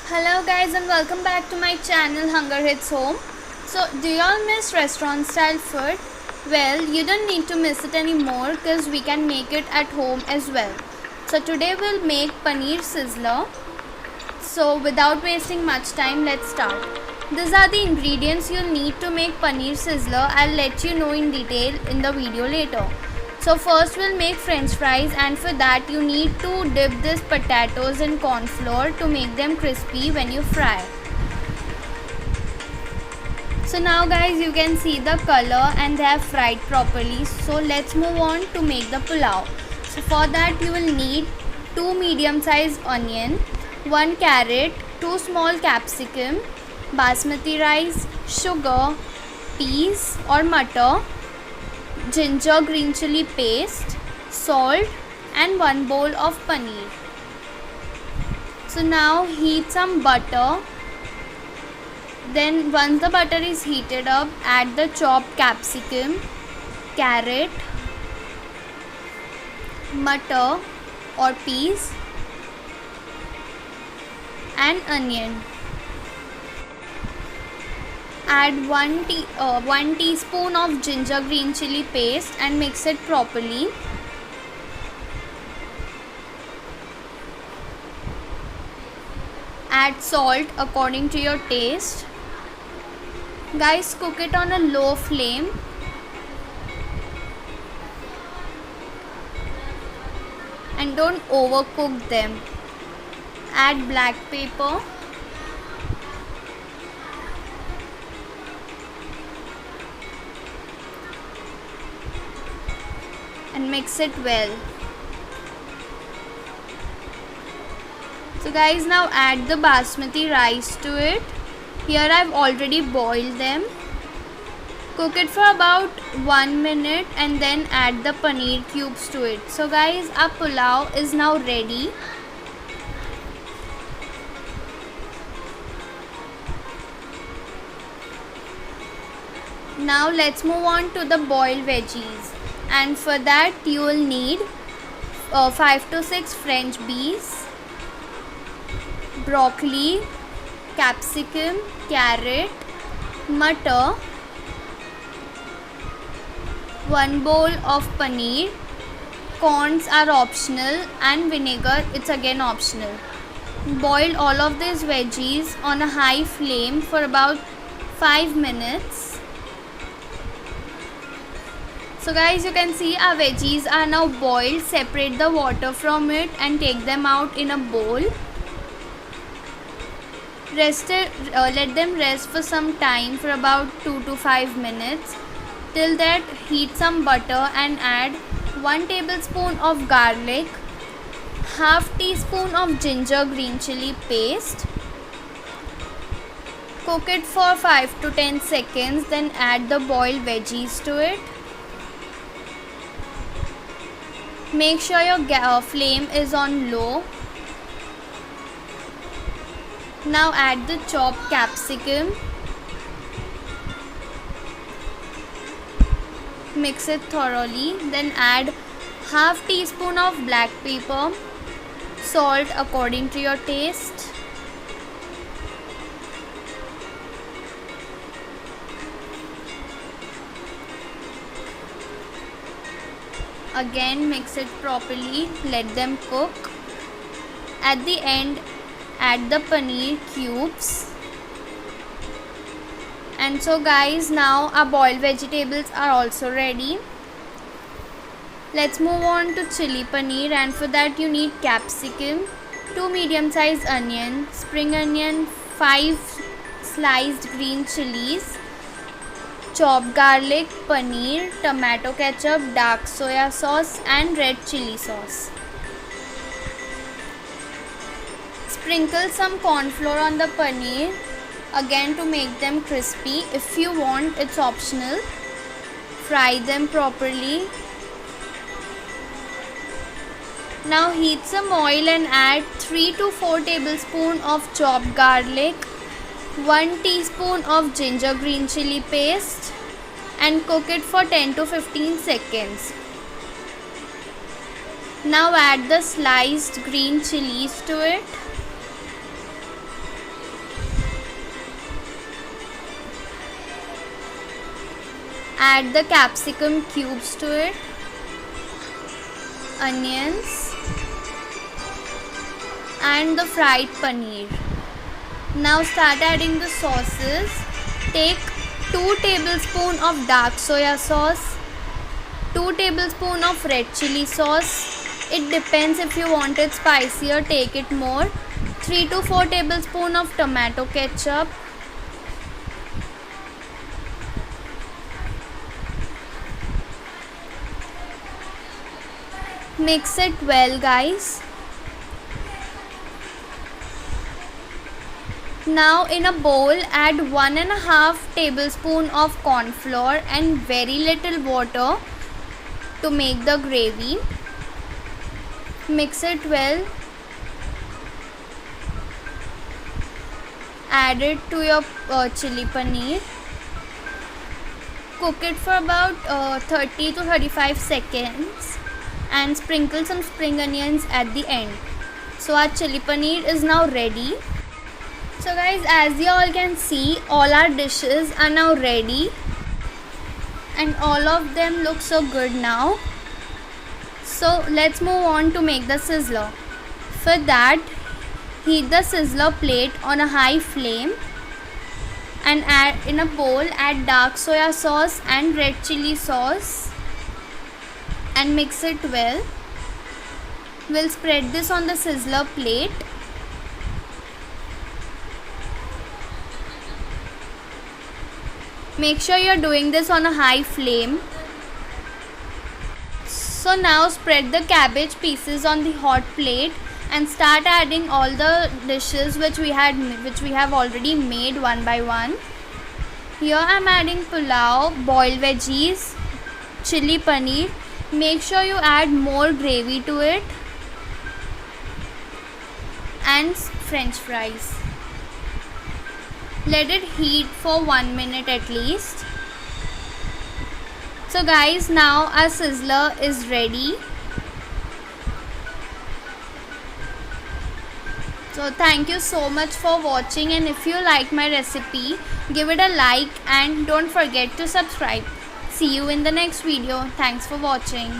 Hello guys and welcome back to my channel Hunger Hits Home. So do y'all miss restaurant style food? Well, you don't need to miss it anymore because we can make it at home as well. So today we'll make paneer sizzler. So without wasting much time, let's start. These are the ingredients you'll need to make paneer sizzler. I'll let you know in detail in the video later. So first we'll make french fries, and for that you need to dip these potatoes in corn flour to make them crispy when you fry. So now guys, you can see the color and they have fried properly. So let's move on to make the pulao. So for that you will need 2 medium sized onion, 1 carrot, 2 small capsicum, basmati rice, sugar, peas or butter, ginger green chili paste, salt and 1 bowl of paneer. So now heat some butter. Then once the butter is heated up, add the chopped capsicum, carrot, butter or peas and onion. Add 1 teaspoon of ginger green chili paste and mix it properly. Add salt according to your taste. Guys, cook it on a low flame. And don't overcook them. Add black pepper. And mix it well. So guys, now add the basmati rice to it. Here I've already boiled them. Cook it for about 1 minute and then add the paneer cubes to it. So guys, our pulao is now ready. Now let's move on to the boiled veggies. And for that you will need 5 to 6 French beans, broccoli, capsicum, carrot, butter, 1 bowl of paneer, corns are optional and vinegar, it's again optional. Boil all of these veggies on a high flame for about 5 minutes. So guys, you can see our veggies are now boiled. Separate the water from it and take them out in a bowl. Let them rest for some time for about 2 to 5 minutes. Till that, heat some butter and add 1 tablespoon of garlic, half teaspoon of ginger green chili paste. Cook it for 5 to 10 seconds, then add the boiled veggies to it. Make sure your flame is on low. Now add the chopped capsicum. Mix it thoroughly. Then add half teaspoon of black pepper, salt according to your taste. Again mix it properly, let them cook. At the end, add the paneer cubes. And so guys, now our boiled vegetables are also ready. Let's move on to chili paneer, and for that you need capsicum, 2 medium sized onion, spring onion, 5 sliced green chilies, chopped garlic, paneer, tomato ketchup, dark soya sauce and red chili sauce. Sprinkle some corn flour on the paneer again to make them crispy. If you want, it's optional. Fry them properly. Now heat some oil and add 3 to 4 tablespoons of chopped garlic, 1 teaspoon of ginger green chili paste and cook it for 10 to 15 seconds. Now add the sliced green chilies to it. Add the capsicum cubes to it, onions, and the fried paneer. Now start adding the sauces. Take 2 tablespoons of dark soya sauce, 2 tablespoons of red chili sauce. It depends, if you want it spicier, take it more. 3 to 4 tablespoons of tomato ketchup. Mix it well, guys. Now in a bowl, add 1.5 tablespoons of corn flour and very little water to make the gravy. Mix it well. Add it to your chili paneer. Cook it for about 30 to 35 seconds and sprinkle some spring onions at the end. So our chili paneer is now ready. So guys, as you all can see, all our dishes are now ready and all of them look so good now. So let's move on to make the sizzler. For that, heat the sizzler plate on a high flame and add in a bowl, add dark soya sauce and red chili sauce and mix it well. We'll spread this on the sizzler plate. Make sure you're doing this on a high flame. So now spread the cabbage pieces on the hot plate and start adding all the dishes which we have already made one by one. Here I'm adding pulao, boiled veggies, chili paneer. Make sure you add more gravy to it and french fries. Let it heat for 1 minute at least. So guys, now our sizzler is ready. So thank you so much for watching, and if you like my recipe, give it a like and don't forget to subscribe. See you in the next video. Thanks for watching.